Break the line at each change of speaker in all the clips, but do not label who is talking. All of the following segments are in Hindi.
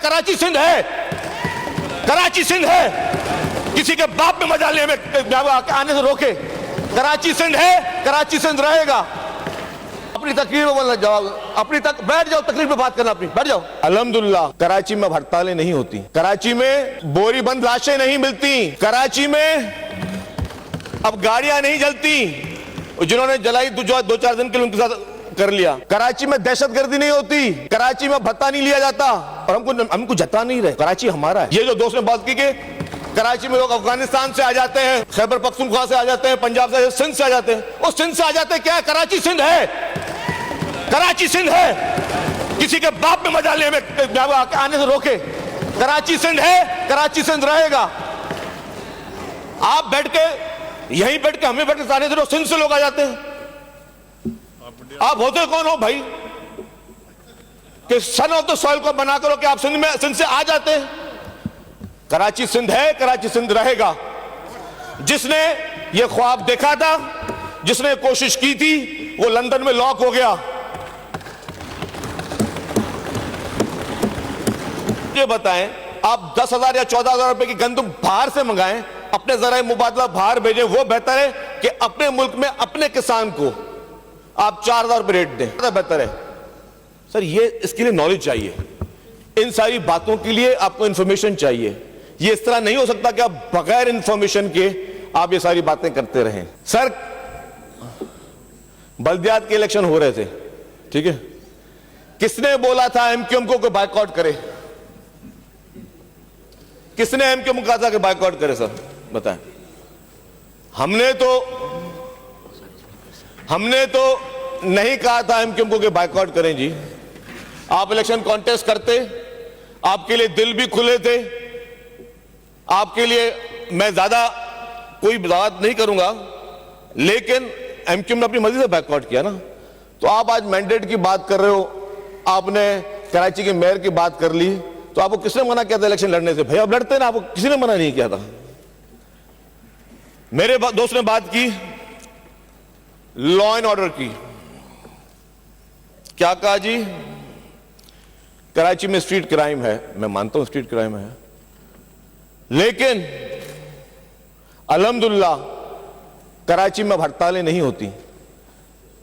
कराची सिंध है, कराची सिंध है। किसी के बाप में मजा लेने में आने से रोके। कराची सिंध है, कराची सिंध रहेगा। अपनी तकरीर में बोलना, जवाब अपनी तक बैठ जाओ, तकरीर में बात करना अपनी, बैठ जाओ। अल्हम्दुलिल्लाह कराची में हड़तालें नहीं होती, कराची में बोरी बंद लाशें नहीं मिलती, कराची में अब गाड़ियां नहीं जलती। जिन्होंने जलाई दो चार दिन के लिए उनके साथ कर लिया। कराची में दहशतगर्दी नहीं होती, कराची में भत्ता नहीं लिया जाता और हमको जता नहीं रहे। कराची हमारा है। ये जो दोस्त ने बात की कि कराची में लोग अफगानिस्तान से आ जाते हैं, खैबर पख्तूनख्वा से आ जाते हैं, पंजाब से, सिंध से आ जाते हैं। वो सिंध से आ जाते हैं क्या है? कराची सिंध है, कराची सिंध है। किसी के बाप में मजा लेने में आने से रोके। कराची सिंध है, कराची सिंध रहेगा। आप बैठ के यहीं बैठ के हमें बैठ के सारे से सिंध से लोग आ जाते हैं। आप होते कौन हो भाई कि सन ऑफ द सॉइल को बना करो कि आप सिंध से आ जाते हैं? कराची सिंध है, कराची सिंध रहेगा। जिसने ये ख्वाब देखा था, जिसने कोशिश की थी, वो लंदन में लॉक हो गया। ये बताएं, आप 10,000 या 14,000 रुपए की गंदम बाहर से मंगाएं, अपने जराए मुबादला बाहर भेजें, वो बेहतर है कि अपने मुल्क में अपने किसान को आप 4,000 रुपए रेट दें, ज़्यादा बेहतर है। सर ये इसके लिए नॉलेज चाहिए, इन सारी बातों के लिए आपको इंफॉर्मेशन चाहिए। ये इस तरह नहीं हो सकता कि आप बगैर इंफॉर्मेशन के आप ये सारी बातें करते रहें। सर बल्दियात के इलेक्शन हो रहे थे, ठीक है, किसने बोला था एमक्यूएम को बायकॉट करे? किसने एमक्यूएम को कहा था कि बायकॉट करे? सर बताएं। हमने तो नहीं कहा था एमक्यूएम को कि बायकॉट करें जी। आप इलेक्शन कॉन्टेस्ट करते, आपके लिए दिल भी खुले थे, आपके लिए मैं ज्यादा कोई बात नहीं करूंगा, लेकिन एमक्यूएम ने अपनी मर्जी से बायकॉट किया ना। तो आप आज मैंडेट की बात कर रहे हो, आपने कराची के मेयर की बात कर ली, तो आपको किसने मना किया था इलेक्शन लड़ने से? भाई आप लड़ते ना, आपको किसी ने मना नहीं किया था। मेरे दोस्त ने बात की लॉ एंड ऑर्डर की, क्या कहा जी? कराची में स्ट्रीट क्राइम है, मैं मानता हूं स्ट्रीट क्राइम है, लेकिन अल्हम्दुलिल्लाह कराची में हड़तालें नहीं होती,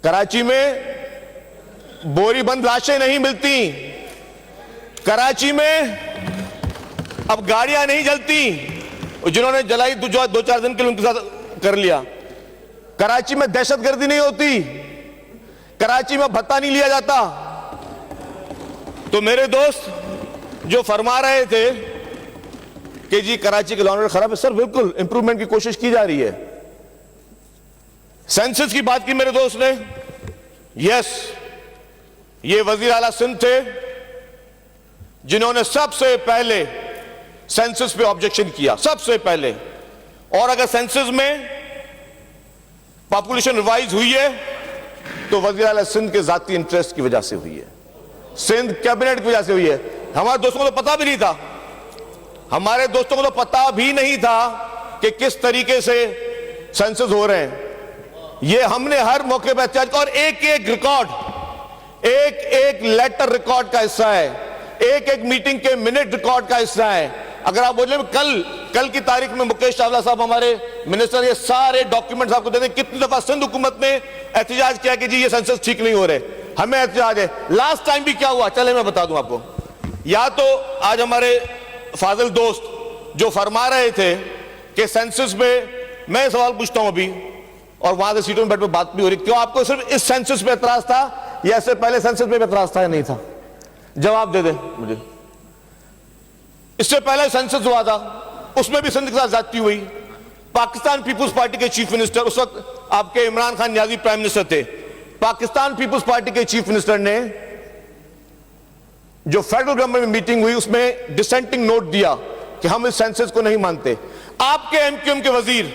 कराची में बोरी बंद लाशें नहीं मिलती, कराची में अब गाड़ियां नहीं जलती। जिन्होंने जलाई दो चार दिन के लिए उनके साथ कर लिया। कराची में दहशतगर्दी नहीं होती, कराची में भत्ता नहीं लिया जाता। तो मेरे दोस्त जो फरमा रहे थे कि जी कराची के लॉ एंड ऑर्डर खराब है, सर बिल्कुल इंप्रूवमेंट की कोशिश की जा रही है। सेंसस की बात की मेरे दोस्त ने, यस, ये वजीर आला सिंध थे जिन्होंने सबसे पहले सेंसस पे ऑब्जेक्शन किया, सबसे पहले। और अगर सेंसस में पॉपुलेशन रिवाइज हुई है तो वजीर आला सिंध के जाती इंटरेस्ट की वजह से हुई है, सिंध कैबिनेट की वजह से हुई है। हमारे दोस्तों को तो पता भी नहीं था, हमारे दोस्तों को तो पता भी नहीं था कि किस तरीके से सेंसस हो रहे हैं। ये हमने हर मौके पर चर्चा, और एक एक रिकॉर्ड, एक एक लेटर रिकॉर्ड का हिस्सा है, एक एक मीटिंग के मिनट रिकॉर्ड का हिस्सा है। अगर आप बोले कल की तारीख में मुकेश चावला साहब हमारे मिनिस्टर ये सारे डॉक्यूमेंट्स आपको दे दें, कितनी दफा सिंध हुकूमत ने एहतजाज किया कि जी ये सेंसस ठीक नहीं हो रहे, हमें एहतजाज है। लास्ट टाइम भी क्या हुआ, चले मैं बता दूं आपको। या तो आज हमारे फाजिल दोस्त जो फरमा रहे थे कि सेंसस पे, मैं सवाल पूछता हूं अभी, और वहां से सीटों में बैठ कर बात भी हो रही, क्यों आपको सिर्फ इस सेंसस पे एतराज था या इससे पहले सेंसस पे एतराज था या नहीं था? जवाब दे दें मुझे। इससे पहले सेंसस हुआ था, उसमें भी सिंध के साथ ज्यादती हुई। पाकिस्तान पीपुल्स पार्टी के चीफ मिनिस्टर, उस वक्त आपके इमरान खान नियाजी प्राइम मिनिस्टर थे, पाकिस्तान पीपुल्स पार्टी के चीफ मिनिस्टर ने जो फेडरल गवर्नमेंट में मीटिंग हुई उसमें डिसेंटिंग नोट दिया कि हम इस सेंसस को नहीं मानते। आपके एमक्यूएम के वजीर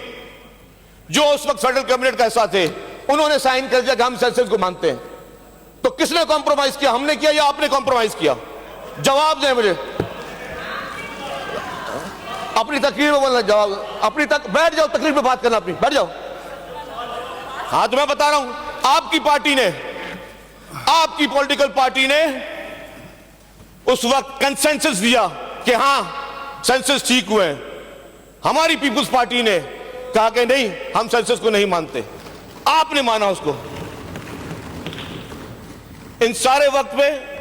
जो उस वक्त फेडरल कैबिनेट का हिस्सा थे, उन्होंने साइन कर दिया कि हम सेंसस को मानते हैं। तो किसने कॉम्प्रोमाइज किया, हमने किया या आपने कॉम्प्रोमाइज किया? जवाब दें मुझे। अपनी तकरीर में बोलना, जवाब अपनी बैठ जाओ, तकरीर में बात करना अपनी, बैठ जाओ। हाँ तो मैं बता रहा हूं, आपकी पार्टी ने, आपकी पॉलिटिकल पार्टी ने उस वक्त कंसेंसस दिया कि हां सेंसस ठीक हुए हैं। हमारी पीपुल्स पार्टी ने कहा कि नहीं, हम सेंसस को नहीं मानते। आपने माना उसको। इन सारे वक्त में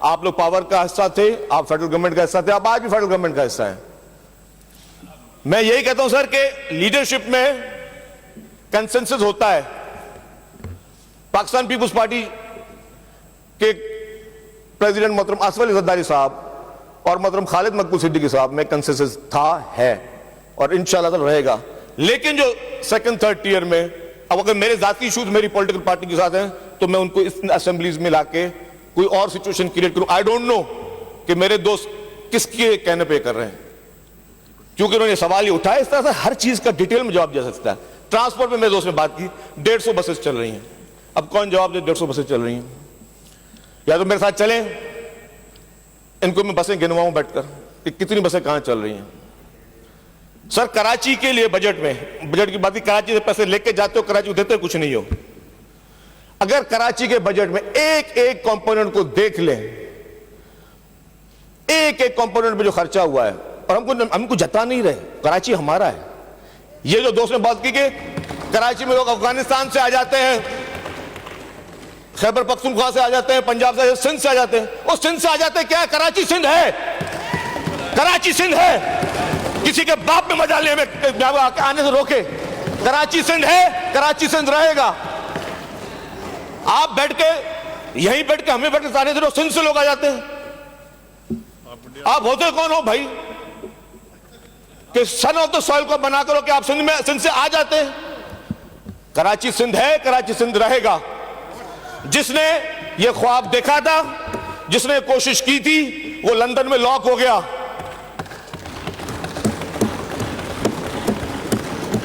आप लोग पावर का हिस्सा थे, आप फेडरल गवर्नमेंट का हिस्सा थे, आप आज भी फेडरल गवर्नमेंट का हिस्सा है। मैं यही कहता हूं सर कि लीडरशिप में कंसेंसस होता है। पाकिस्तान पीपुल्स पार्टी के प्रेसिडेंट मोहतरम असफ अली ज़रदारी साहब और मोहतरम खालिद मकबूल सिद्दीकी साहब में कंसेंसस था, है और इंशाल्लाह रहेगा। लेकिन जो सेकंड थर्ड टियर में, अब अगर मेरे जाती इशूज मेरी पॉलिटिकल पार्टी के साथ हैं तो मैं उनको इस असेंबलीज में लाके कोई और सिचुएशन क्रिएट करूं। आई डोंट नो कि मेरे दोस्त किसके कहने पे कर रहे हैं, क्योंकि उन्होंने सवाल ही उठाया। इस तरह से हर चीज का डिटेल में जवाब दे सकता है। ट्रांसपोर्ट में मेरे दोस्त ने बात की, 150 बसेस चल रही हैं। अब कौन जवाब दे 150 बसेस चल रही हैं? या तो मेरे साथ चलें, इनको मैं बसें गिनवाऊं बैठकर कि कितनी बसें कहां चल रही हैं। सर कराची के लिए बजट में, बजट की बात की, कराची से पैसे लेके जाते हो, कराची को देते कुछ नहीं हो। अगर कराची के बजट में एक एक कंपोनेंट को देख लें, एक एक कंपोनेंट पे जो खर्चा हुआ है, और हमको जता नहीं रहे, कराची हमारा है। ये जो दोस्त ने बात की कि कराची में लोग अफगानिस्तान से आ जाते हैं, खैबर पख्तूनख्वा से आ जाते हैं, पंजाब से, सिंध से आ जाते हैं। और सिंध से आ जाते हैं क्या है? कराची सिंध है, कराची सिंध है। किसी के बाप में मजा लेने में आने से रोके। कराची सिंध है, कराची सिंध रहेगा। आप बैठ के, यहीं बैठ के, हमें बैठ के सारे दिन सिंध से लोग आ जाते हैं। आप होते कौन हो भाई कि सन ऑफ द सॉइल को बना करो कि आप सिंध से आ जाते हैं? कराची सिंध है, कराची सिंध रहेगा। जिसने ये ख्वाब देखा था, जिसने कोशिश की थी, वो लंदन में लॉक हो गया।